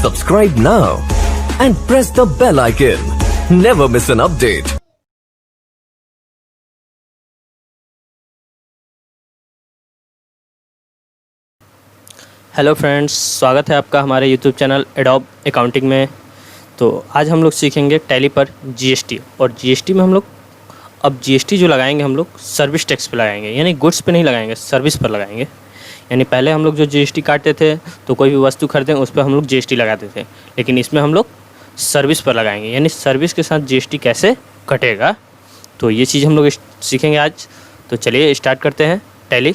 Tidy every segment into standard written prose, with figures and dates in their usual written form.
Subscribe now and press the bell icon. Never miss an update. Hello friends, स्वागत है आपका हमारे YouTube channel adobe accounting में। तो आज हम लोग सीखेंगे टैली पर जीएसटी। और जीएसटी में हम लोग अब जीएसटी जो लगाएंगे हम लोग सर्विस टैक्स पे लगाएंगे, यानी गुड्स पे नहीं लगाएंगे, सर्विस पर लगाएंगे। यानी पहले हम लोग जो जीएसटी काटते थे तो कोई भी वस्तु खरीदें उस पर हम लोग जीएसटी लगाते थे, लेकिन इसमें हम लोग सर्विस पर लगाएंगे, यानी सर्विस के साथ जीएसटी कैसे कटेगा। तो ये चीज़ हम लोग सीखेंगे आज। तो चलिए स्टार्ट करते हैं टैली।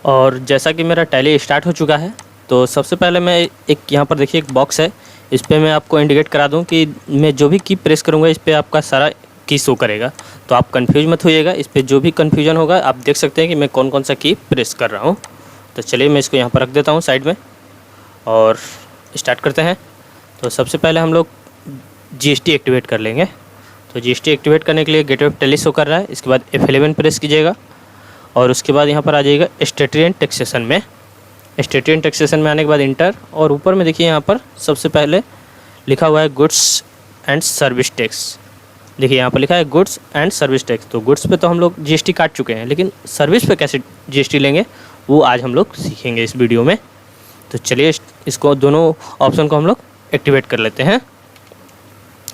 और जैसा कि मेरा टैली स्टार्ट हो चुका है, तो सबसे पहले मैं एक यहाँ पर देखिए एक बॉक्स है, इस पर मैं आपको इंडिकेट करा दूँ कि मैं जो भी की प्रेस करूँगा इस पर आपका सारा की शो करेगा। तो आप कंफ्यूज मत होइएगा, इस पर जो भी कन्फ्यूजन होगा आप देख सकते हैं कि मैं कौन कौन सा की प्रेस कर रहा हूँ। तो चलिए मैं इसको यहाँ पर रख देता हूँ साइड में और स्टार्ट करते हैं। तो सबसे पहले हम लोग जीएसटी एक्टिवेट कर लेंगे। तो जीएसटी एक्टिवेट करने के लिए गेटवे ऑफ टैली शो कर रहा है, इसके बाद F11 प्रेस कीजिएगा और उसके बाद यहाँ पर आ जाइएगा स्टैट्यूटरी एंड टैक्सेशन में। स्टैट्यूटरी एंड टैक्सेशन में आने के बाद इंटर, और ऊपर में देखिए यहाँ पर सबसे पहले लिखा हुआ है गुड्स एंड सर्विस टैक्स। देखिए यहाँ पर लिखा है गुड्स एंड सर्विस टैक्स। तो गुड्स पे तो हम लोग जीएसटी काट चुके हैं, लेकिन सर्विस पे कैसे जीएसटी लेंगे वो आज हम लोग सीखेंगे इस वीडियो में। तो चलिए इसको दोनों ऑप्शन को हम लोग एक्टिवेट कर लेते हैं,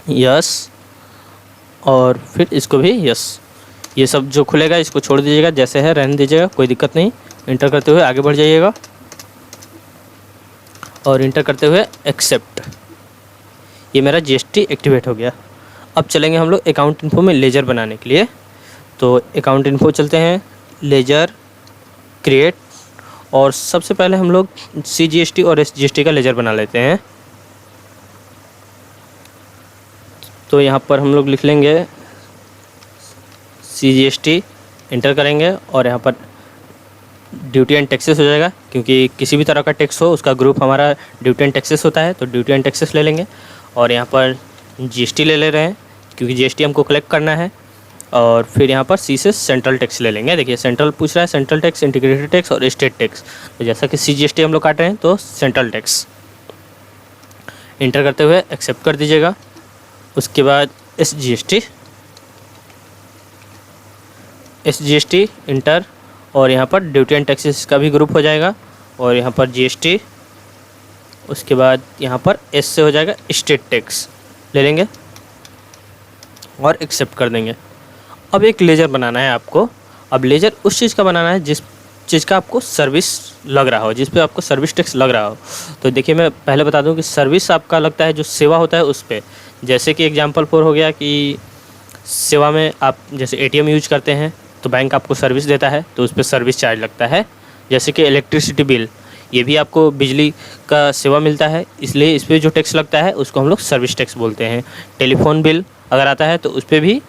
यस, और फिर इसको भी यस। ये सब जो खुलेगा इसको छोड़ दीजिएगा, जैसे है रहने दीजिएगा, कोई दिक्कत नहीं। इंटर करते हुए आगे बढ़ जाइएगा और इंटर करते हुए एक्सेप्ट। ये मेरा जीएसटी एक्टिवेट हो गया। अब चलेंगे हम लोग अकाउंट इन्फो में लेजर बनाने के लिए। तो अकाउंट इन्फो चलते हैं, लेजर, क्रिएट, और सबसे पहले हम लोग CGST और SGST का लेजर बना लेते हैं। तो यहाँ पर हम लोग लिख लेंगे CGST, इंटर करेंगे और यहाँ पर ड्यूटी एंड टैक्सेस हो जाएगा, क्योंकि किसी भी तरह का टैक्स हो उसका ग्रुप हमारा ड्यूटी एंड टैक्सेस होता है। तो ड्यूटी एंड टैक्सेस ले लेंगे और यहाँ पर GST ले रहे हैं क्योंकि GST हमको कलेक्ट करना है। और फिर यहाँ पर C से सेंट्रल टैक्स ले लेंगे। देखिए सेंट्रल पूछ रहा है, सेंट्रल टैक्स, इंटीग्रेटेड टैक्स और स्टेट टैक्स। तो जैसा कि CGST हम लोग काट रहे हैं तो सेंट्रल टैक्स, इंटर करते हुए एक्सेप्ट कर दीजिएगा। उसके बाद SGST इंटर, और यहाँ पर ड्यूटी एंड टैक्सेस का भी ग्रुप हो जाएगा, और यहाँ पर GST, उसके बाद यहाँ पर S से हो जाएगा स्टेट टैक्स, ले लेंगे और एक्सेप्ट कर देंगे। अब एक लेजर बनाना है आपको। अब लेजर उस चीज़ का बनाना है जिस चीज़ का आपको सर्विस लग रहा हो, जिस पे आपको सर्विस टैक्स लग रहा हो। तो देखिए मैं पहले बता दूं कि सर्विस आपका लगता है जो सेवा होता है उस पर। जैसे कि एग्जांपल फॉर हो गया कि सेवा में आप जैसे ATM यूज करते हैं तो बैंक आपको सर्विस देता है, तो उस पर सर्विस चार्ज लगता है। जैसे कि इलेक्ट्रिसिटी बिल, ये भी आपको बिजली का सेवा मिलता है, इसलिए इस पर जो टैक्स लगता है उसको हम लोग सर्विस टैक्स बोलते हैं। टेलीफोन बिल अगर आता है तो उस पर भी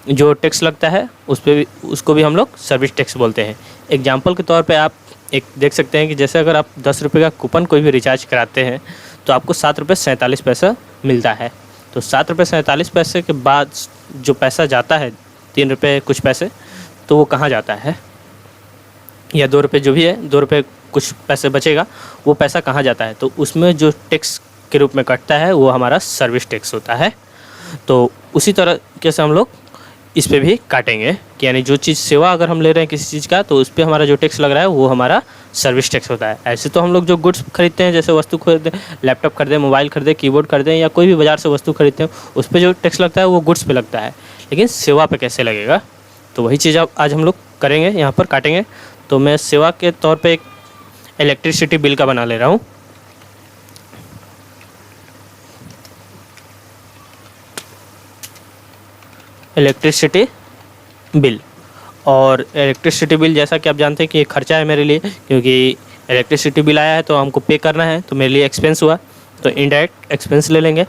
जो टैक्स लगता है उस पर भी, उसको भी हम लोग सर्विस टैक्स बोलते हैं। एग्जाम्पल के तौर पे आप एक देख सकते हैं कि जैसे अगर आप 10 रुपये का कूपन कोई भी रिचार्ज कराते हैं तो आपको 7 रुपये 47 पैसा मिलता है। तो 7 रुपये 47 पैसे के बाद जो पैसा जाता है, 3 रुपये कुछ पैसे, तो वो कहाँ जाता है, या 2 रुपये जो भी है, 2 रुपये कुछ पैसे बचेगा, वो पैसा कहाँ जाता है। तो उसमें जो टैक्स के रूप में कटता है वो हमारा सर्विस टैक्स होता है। तो उसी तरह से हम लोग इस पे भी काटेंगे कि यानी जो चीज़ सेवा अगर हम ले रहे हैं किसी चीज़ का तो उस पर हमारा जो टैक्स लग रहा है वो हमारा सर्विस टैक्स होता है। ऐसे तो हम लोग जो गुड्स खरीदते हैं, जैसे वस्तु खरीदें, लैपटॉप खरीदें, मोबाइल खरीदें, कीबोर्ड खरीदें, या कोई भी बाज़ार से वस्तु खरीदते हैं, उस पर जो टैक्स लगता है वो गुड्स पे लगता है, लेकिन सेवा पे कैसे लगेगा, तो वही चीज़ आज हम लोग करेंगे, यहाँ पर काटेंगे। तो मैं सेवा के तौर पर एक इलेक्ट्रिसिटी बिल का बना ले रहा हूँ। इलेक्ट्रिसिटी बिल, और इलेक्ट्रिसिटी बिल जैसा कि आप जानते हैं कि ये खर्चा है मेरे लिए, क्योंकि इलेक्ट्रिसिटी बिल आया है तो हमको पे करना है, तो मेरे लिए एक्सपेंस हुआ। तो इनडायरेक्ट एक्सपेंस ले लेंगे,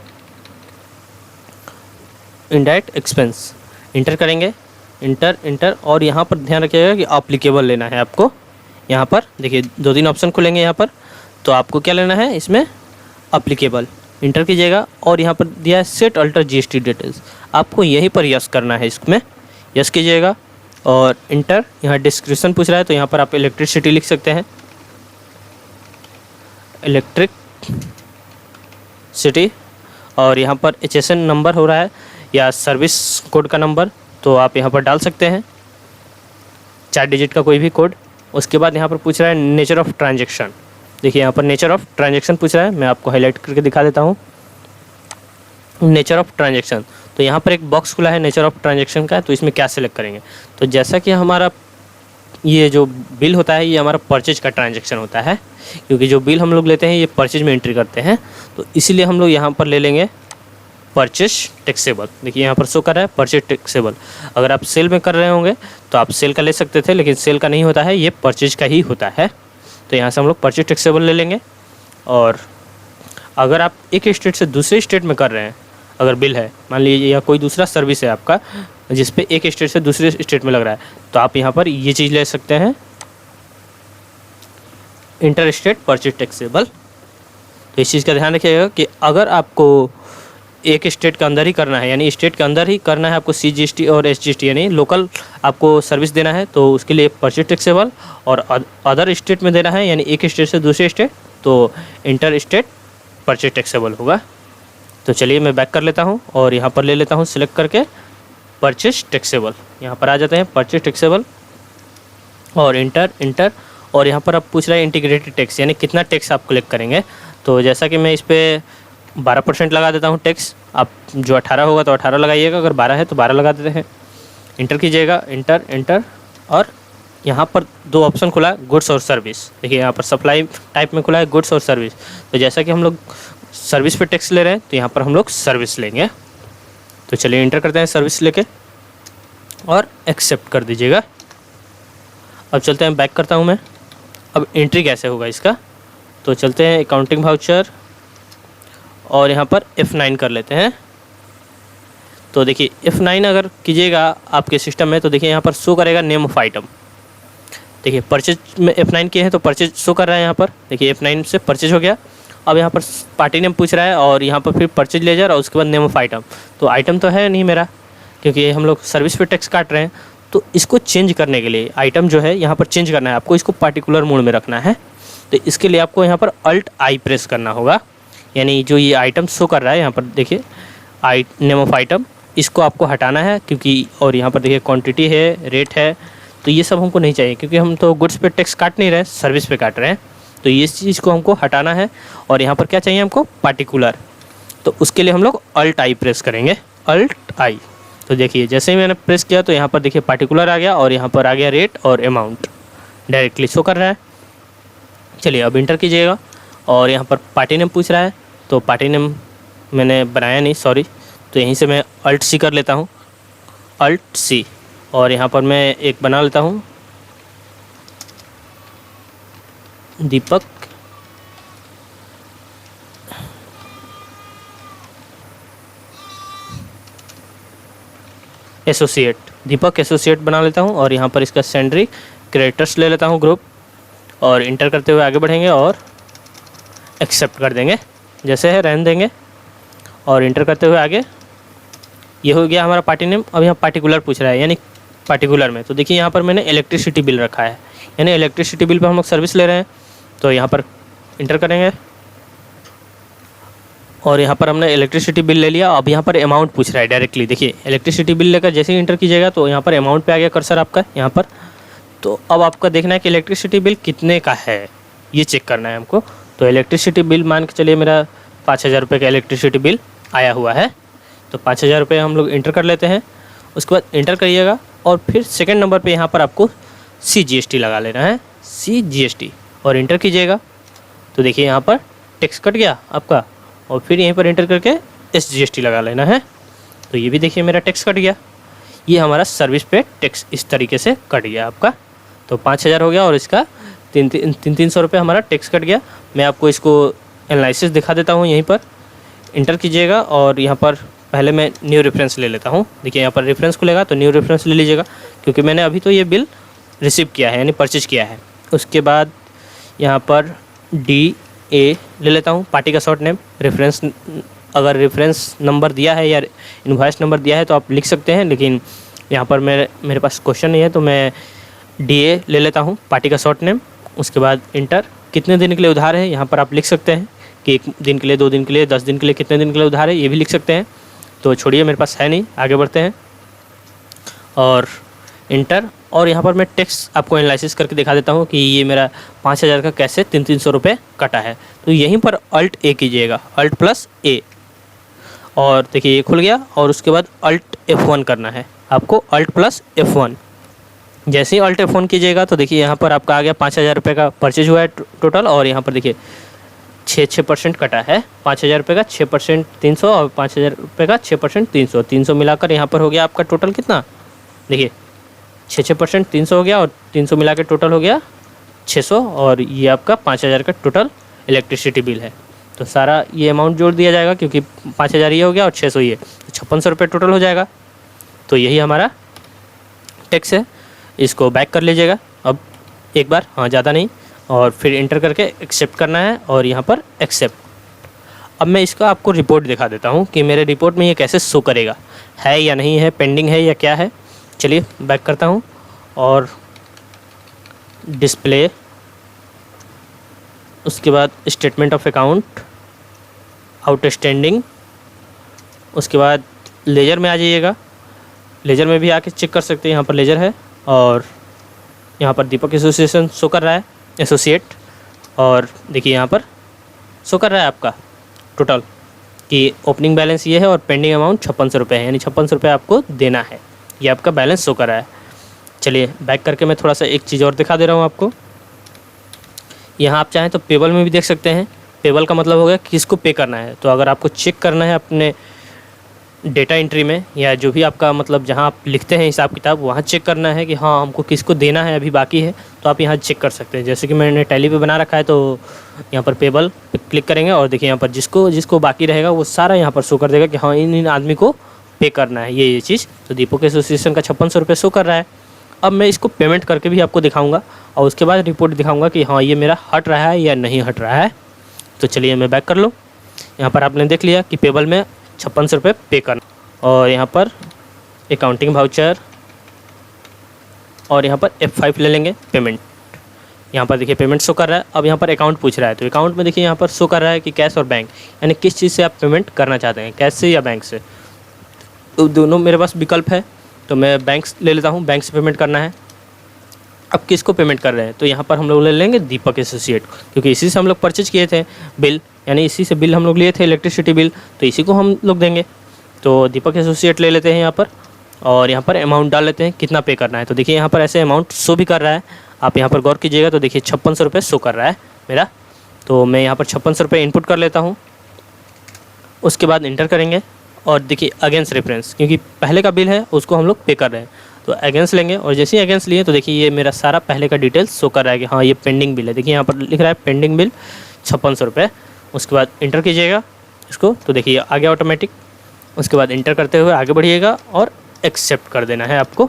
इनडायरेक्ट एक्सपेंस, इंटर करेंगे, इंटर, और यहाँ पर ध्यान रखिएगा कि एप्लीकेबल लेना है आपको। यहाँ पर देखिए 2-3 ऑप्शन खुलेंगे यहाँ पर, तो आपको क्या लेना है इसमें, एप्लीकेबल, इंटर कीजिएगा, और यहाँ पर दिया है सेट अल्टर GST डिटेल्स, आपको यहीं पर यस करना है, इसमें यस कीजिएगा और इंटर। यहाँ डिस्क्रिप्शन पूछ रहा है तो यहाँ पर आप इलेक्ट्रिसिटी लिख सकते हैं, इलेक्ट्रिसिटी, और यहाँ पर HSN नंबर हो रहा है या सर्विस कोड का नंबर, तो आप यहाँ पर डाल सकते हैं 4 डिजिट का कोई भी कोड। उसके बाद यहाँ पर पूछ रहा है नेचर ऑफ़ ट्रांजेक्शन। देखिए यहाँ पर नेचर ऑफ़ ट्रांजेक्शन पूछ रहा है, मैं आपको हाईलाइट करके दिखा देता हूँ। नेचर ऑफ़ ट्रांजेक्शन, तो यहाँ पर एक बॉक्स खुला है नेचर ऑफ़ ट्रांजेक्शन का, तो इसमें क्या सिलेक्ट करेंगे। तो जैसा कि हमारा ये जो बिल होता है ये हमारा परचेज का ट्रांजैक्शन होता है, क्योंकि जो बिल हम लोग लेते हैं ये परचेज में एंट्री करते हैं, तो इसीलिए हम लोग यहाँ पर ले लेंगे परचेज टैक्सेबल। देखिए यहाँ पर शो कर रहा है परचेज टैक्सेबल। अगर आप सेल में कर रहे होंगे तो आप सेल का ले सकते थे, लेकिन सेल का नहीं होता है, ये परचेज का ही होता है। तो यहाँ से हम लोग परचेज टैक्सेबल ले लेंगे। और अगर आप एक स्टेट से दूसरे स्टेट में कर रहे हैं, अगर बिल है मान लीजिए या कोई दूसरा सर्विस है आपका जिस पे एक स्टेट से दूसरे स्टेट में लग रहा है, तो आप यहाँ पर ये चीज़ ले सकते हैं इंटर स्टेट परचेज टैक्सेबल। तो इस चीज़ का ध्यान रखिएगा कि अगर आपको एक स्टेट के अंदर ही करना है, यानी स्टेट के अंदर ही करना है आपको CGST और SGST यानी लोकल आपको सर्विस देना है, तो उसके लिए परचेज टैक्सेबल, और अदर स्टेट में देना है यानी एक स्टेट से दूसरे स्टेट तो इंटर स्टेट परचेज टैक्सेबल होगा। तो चलिए मैं बैक कर लेता हूँ और यहाँ पर ले लेता हूँ सिलेक्ट करके परचेज टैक्सेबल। यहाँ पर आ जाते हैं परचेज टैक्सेबल और इंटर, और यहाँ पर अब पूछ रहा है इंटीग्रेटेड टैक्स यानी कितना टैक्स आप कलेक्ट करेंगे। तो जैसा कि मैं इस पर 12% लगा देता हूँ टैक्स। आप जो 18 होगा तो 18 लगाइएगा, अगर 12 है तो 12 लगा देते हैं। इंटर कीजिएगा, इंटर, और यहाँ पर 2 ऑप्शन खुला है गुड्स और सर्विस। देखिए यहाँ पर सप्लाई टाइप में खुला है गुड्स और सर्विस। तो जैसा कि हम लोग सर्विस पे टैक्स ले रहे हैं तो यहाँ पर हम लोग सर्विस लेंगे। तो चलिए इंटर करते हैं सर्विस लेके और एक्सेप्ट कर दीजिएगा। अब चलते हैं, बैक करता हूँ मैं। अब एंट्री कैसे होगा इसका, तो चलते हैं अकाउंटिंग वाउचर और यहाँ पर F9 कर लेते हैं। तो देखिए F9 अगर कीजिएगा आपके सिस्टम में तो देखिए यहाँ पर शो करेगा नेम ऑफ आइटम। देखिए परचेज में F9 किए हैं तो परचेज शो कर रहा है यहाँ पर। देखिए F9 से परचेज हो गया। अब यहाँ पर पार्टी नेम पूछ रहा है और यहाँ पर फिर परचेज लेजर और उसके बाद नेम ऑफ आइटम। तो आइटम तो है नहीं मेरा, क्योंकि हम लोग सर्विस पे टैक्स काट रहे हैं। तो इसको चेंज करने के लिए आइटम जो है यहाँ पर चेंज करना है आपको, इसको पार्टिकुलर मोड में रखना है। तो इसके लिए आपको यहाँ पर Alt-I प्रेस करना होगा, यानी जो ये आइटम शो कर रहा है यहाँ पर देखिए नेम ऑफ आइटम, इसको आपको हटाना है क्योंकि, और यहाँ पर देखिए क्वांटिटी है, रेट है, तो ये सब हमको नहीं चाहिए क्योंकि हम तो गुड्स पे टैक्स काट नहीं रहे, सर्विस पे काट रहे हैं। तो ये चीज़ को हमको हटाना है। और यहाँ पर क्या चाहिए हमको, पार्टिकुलर। तो उसके लिए हम लोग Alt-I प्रेस करेंगे, Alt-I। तो देखिए जैसे ही मैंने प्रेस किया तो यहाँ पर देखिए पार्टिकुलर आ गया और यहाँ पर आ गया रेट और अमाउंट डायरेक्टली शो कर रहा है। चलिए अब इंटर कीजिएगा और यहाँ पर पार्टी नेम पूछ रहा है, तो पार्टी नेम मैंने बनाया नहीं, सॉरी। तो यहीं से मैं Alt-C कर लेता हूँ, Alt-C, और यहाँ पर मैं एक बना लेता हूँ दीपक एसोसिएट, दीपक एसोसिएट बना लेता हूँ। और यहाँ पर इसका सेंड्री क्रिएटर्स ले लेता हूँ ग्रुप, और इंटर करते हुए आगे बढ़ेंगे और एक्सेप्ट कर देंगे, जैसे है रहने देंगे। और इंटर करते हुए आगे, ये हो गया हमारा पार्टी नेम। अब यहाँ पार्टिकुलर पूछ रहा है, यानी पार्टिकुलर में तो देखिए यहाँ पर मैंने इलेक्ट्रिसिटी बिल रखा है, यानी इलेक्ट्रिसिटी बिल पर हम लोग सर्विस ले रहे हैं। तो यहाँ पर इंटर करेंगे और यहाँ पर हमने इलेक्ट्रिसिटी बिल ले लिया। अब यहाँ पर अमाउंट पूछ रहा है डायरेक्टली। देखिए इलेक्ट्रिसिटी बिल लेकर जैसे ही इंटर कीजिएगा तो यहाँ पर अमाउंट पे आ गया कर्सर आपका यहाँ पर। तो अब आपका देखना है कि इलेक्ट्रिसिटी बिल कितने का है, ये चेक करना है हमको। तो इलेक्ट्रिसिटी बिल मान के चलिए मेरा 5000 रुपये का इलेक्ट्रिसिटी बिल आया हुआ है। तो 5000 रुपये हम लोग इंटर कर लेते हैं। उसके बाद इंटर करिएगा और फिर सेकेंड नंबर पर यहाँ पर आपको CGST लगा लेना है, CGST, और इंटर कीजिएगा। तो देखिए यहाँ पर टैक्स कट गया आपका, और फिर यहीं पर इंटर करके SGST लगा लेना है। तो ये भी देखिए मेरा टैक्स कट गया। ये हमारा सर्विस पे टैक्स इस तरीके से कट गया आपका। तो 5000 हो गया और इसका 300 रुपये हमारा टैक्स कट गया। मैं आपको इसको एनालिसिस दिखा देता हूँ। यहीं पर इंटर कीजिएगा और यहाँ पर पहले मैं न्यू रेफरेंस ले लेता हूँ। देखिए यहाँ पर रेफरेंस खुलेगा तो न्यू रेफरेंस ले लीजिएगा, क्योंकि मैंने अभी तो ये बिल रिसीव किया है यानी परचेज किया है। उसके बाद यहाँ पर DA ले लेता हूँ, पार्टी का शॉर्ट नेम। रेफरेंस, अगर रेफरेंस नंबर दिया है या इनवॉइस नंबर दिया है तो आप लिख सकते हैं, लेकिन यहाँ पर मेरे पास क्वेश्चन नहीं है तो मैं DA ले लेता हूँ, पार्टी का शॉर्ट नेम। उसके बाद इंटर कितने दिन के लिए उधार है यहाँ पर आप लिख सकते हैं कि 1 दिन के लिए, 2 दिन के लिए, 10 दिन के लिए, कितने दिन के लिए उधार है ये भी लिख सकते हैं। तो छोड़िए, मेरे पास है नहीं, आगे बढ़ते हैं और इंटर। और यहाँ पर मैं टेक्स्ट आपको एनालिसिस करके दिखा देता हूँ कि ये मेरा 5000 का कैसे 300 रुपये कटा है। तो यहीं पर अल्ट ए कीजिएगा, अल्ट प्लस ए, और देखिए ये खुल गया। और उसके बाद अल्ट F1 करना है आपको, अल्ट प्लस F1। जैसे ही अल्ट F1 कीजिएगा तो देखिए यहाँ पर आपका आ गया 5000 रुपये का परचेज हुआ है टोटल। और यहाँ पर देखिए 6% कटा है, 5000 रुपये का 6% 300 और 5000 रुपये का 6% 300, 300 मिलाकर यहाँ पर हो गया आपका टोटल कितना, देखिए 6% 300 हो गया और 300 मिला के टोटल हो गया 600। और ये आपका 5000 का टोटल इलेक्ट्रिसिटी बिल है। तो सारा ये अमाउंट जोड़ दिया जाएगा क्योंकि 5000 ये हो गया और 600 ये, तो 5600 रुपये टोटल हो जाएगा। तो यही हमारा टैक्स है। इसको बैक कर लीजिएगा अब एक बार, हाँ ज़्यादा नहीं, और फिर इंटर करके एक्सेप्ट करना है और यहाँ पर एक्सेप्ट। अब मैं इसका आपको रिपोर्ट दिखा देता हूँ कि मेरे रिपोर्ट में ये कैसे शो करेगा, है या नहीं है, पेंडिंग है या क्या है। चलिए बैक करता हूँ और डिस्प्ले, उसके बाद स्टेटमेंट ऑफ अकाउंट, आउटस्टैंडिंग, उसके बाद लेजर में आ जाइएगा। लेजर में भी आके चेक कर सकते हैं, यहाँ पर लेजर है और यहाँ पर दीपक एसोसिएशन शो कर रहा है, एसोसिएट। और देखिए यहाँ पर शो कर रहा है आपका टोटल कि ओपनिंग बैलेंस ये है और पेंडिंग अमाउंट 5600 रुपये है, यानी 5600 रुपये आपको देना है। ये आपका बैलेंस शो कर रहा है। चलिए बैक करके मैं थोड़ा सा एक चीज़ और दिखा दे रहा हूँ आपको। यहाँ आप चाहें तो पेबल में भी देख सकते हैं। पेबल का मतलब हो गया किसको पे करना है। तो अगर आपको चेक करना है अपने डेटा एंट्री में या जो भी आपका मतलब जहाँ आप लिखते हैं हिसाब किताब, वहाँ चेक करना है कि हाँ हमको किसको देना है, अभी बाकी है, तो आप यहाँ चेक कर सकते हैं। जैसे कि मैंने टैली पे बना रखा है तो यहाँ पर पेबल पे क्लिक करेंगे और देखिए यहाँ पर जिसको बाकी रहेगा वो सारा यहाँ पर शो कर देगा कि हाँ इन आदमी को पे करना है ये चीज़। तो दीपक एसोसिएशन का 5600 रुपये शो कर रहा है। अब मैं इसको पेमेंट करके भी आपको दिखाऊंगा और उसके बाद रिपोर्ट दिखाऊंगा कि हाँ ये मेरा हट रहा है या नहीं हट रहा है। तो चलिए मैं बैक कर लूँ। यहाँ पर आपने देख लिया कि पेबल में 5600 रुपये पे करना, और यहाँ पर अकाउंटिंग वाउचर, और यहाँ पर F5 ले लेंगे पेमेंट। यहाँ पर देखिए पेमेंट शो कर रहा है। अब यहाँ पर अकाउंट पूछ रहा है, तो अकाउंट में देखिए यहाँ पर शो कर रहा है कि कैश और बैंक, यानी किस चीज़ से आप पेमेंट करना चाहते हैं, कैश से या बैंक से। तो दोनों मेरे पास विकल्प है, तो मैं बैंक ले लेता हूँ, बैंक से पेमेंट करना है। अब किसको पेमेंट कर रहे हैं, तो यहाँ पर हम लोग ले लेंगे दीपक एसोसिएट, क्योंकि इसी से हम लोग परचेज किए थे बिल, यानी इसी से बिल हम लोग लिए थे इलेक्ट्रिसिटी बिल, तो इसी को हम लोग देंगे। तो दीपक एसोसिएट ले लेते हैं यहाँ पर, और यहाँ पर अमाउंट डाल लेते हैं कितना पे करना है। तो देखिए यहाँ पर ऐसे अमाउंट शो भी कर रहा है, आप यहाँ पर गौर कीजिएगा तो देखिए 5600 रुपये शो कर रहा है मेरा। तो मैं यहाँ पर 5600 रुपये इनपुट कर लेता हूँ, उसके बाद इंटर करेंगे और देखिए अगेंस्ट रेफरेंस, क्योंकि पहले का बिल है उसको हम लोग पे कर रहे हैं, तो अगेंस्ट लेंगे। और जैसे ही अगेंस्ट लिए तो देखिए ये मेरा सारा पहले का डिटेल्स शो कर रहा है कि हाँ ये पेंडिंग बिल है। देखिए यहाँ पर लिख रहा है पेंडिंग बिल 5600 रुपये। उसके बाद इंटर कीजिएगा इसको, तो देखिए आ गया ऑटोमेटिक। उसके बाद इंटर करते हुए आगे बढ़िएगा और एक्सेप्ट कर देना है आपको।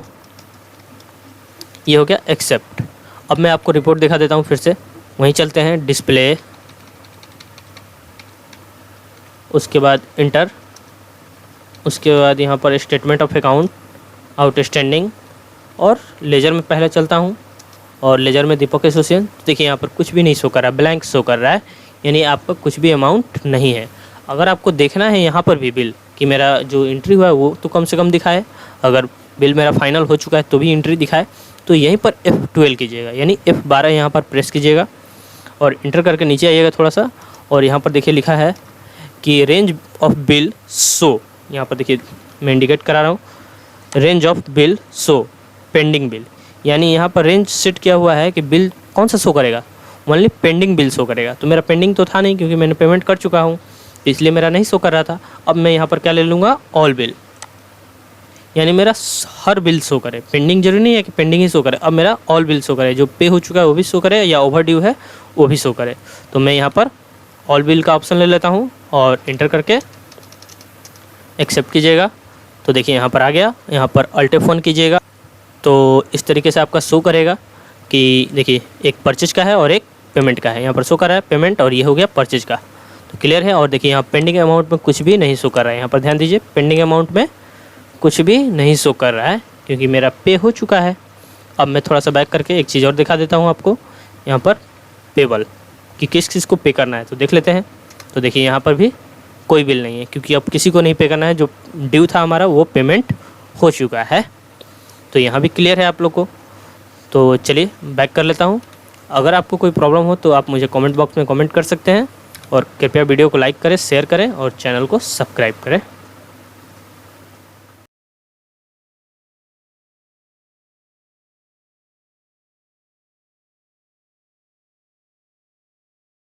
ये हो गया एक्सेप्ट। अब मैं आपको रिपोर्ट दिखा देता हूँ फिर से, वहीं चलते हैं डिस्प्ले, उसके बाद इंटर, उसके बाद यहाँ पर स्टेटमेंट ऑफ अकाउंट, आउटस्टैंडिंग, और लेजर में पहले चलता हूँ और लेजर में दीपक एसोसिएशन। देखिए यहाँ पर कुछ भी नहीं शो कर रहा है, ब्लैंक शो कर रहा है, यानी आपका कुछ भी अमाउंट नहीं है। अगर आपको देखना है यहाँ पर भी बिल कि मेरा जो एंट्री हुआ है वो तो कम से कम दिखाए, अगर बिल मेरा फाइनल हो चुका है तो भी एंट्री दिखाए, तो यहीं पर F12 कीजिएगा, यानी F12 यहाँ पर प्रेस कीजिएगा और इंटर करके नीचे आइएगा थोड़ा सा, और यहाँ पर देखिए लिखा है कि रेंज ऑफ बिल शो। यहाँ पर देखिए मैं इंडिकेट करा रहा हूँ, range of bill show pending bill, यानी यहाँ पर रेंज सेट किया हुआ है कि बिल कौन सा शो करेगा, ओनली पेंडिंग बिल शो करेगा। तो मेरा पेंडिंग तो था नहीं क्योंकि मैंने पेमेंट कर चुका हूँ, इसलिए मेरा नहीं शो कर रहा था। अब मैं यहाँ पर क्या ले लूँगा, ऑल बिल, यानी मेरा हर बिल शो करे, पेंडिंग जरूरी नहीं है कि पेंडिंग ही शो करे। अब मेरा ऑल बिल शो करे, जो पे हो चुका है वो भी शो करे या ओवर ड्यू है वो भी शो करे। तो मैं यहाँ पर ऑल बिल का ऑप्शन ले लेता हूँ और इंटर करके एक्सेप्ट कीजिएगा। तो देखिए यहाँ पर आ गया, यहाँ पर अल्ट F1 कीजिएगा तो इस तरीके से आपका शो करेगा कि देखिए एक परचेज का है और एक पेमेंट का है। यहाँ पर शो कर रहा है पेमेंट और ये हो गया परचेज का, तो क्लियर है। और देखिए यहाँ पेंडिंग अमाउंट में कुछ भी नहीं शो कर रहा है, यहाँ पर ध्यान दीजिए, पेंडिंग अमाउंट में कुछ भी नहीं शो कर रहा है क्योंकि मेरा पे हो चुका है। अब मैं थोड़ा सा बैक करके एक चीज़ और दिखा देता हूँ आपको। यहाँ पर पेबल, कि किस किस को पे करना है, तो देख लेते हैं। तो देखिए यहाँ पर भी कोई बिल नहीं है, क्योंकि अब किसी को नहीं पे करना है, जो ड्यू था हमारा वो पेमेंट हो चुका है। तो यहाँ भी क्लियर है आप लोग को। तो चलिए बैक कर लेता हूँ। अगर आपको कोई प्रॉब्लम हो तो आप मुझे कमेंट बॉक्स में कमेंट कर सकते हैं, और कृपया वीडियो को लाइक करें, शेयर करें और चैनल को सब्सक्राइब करें।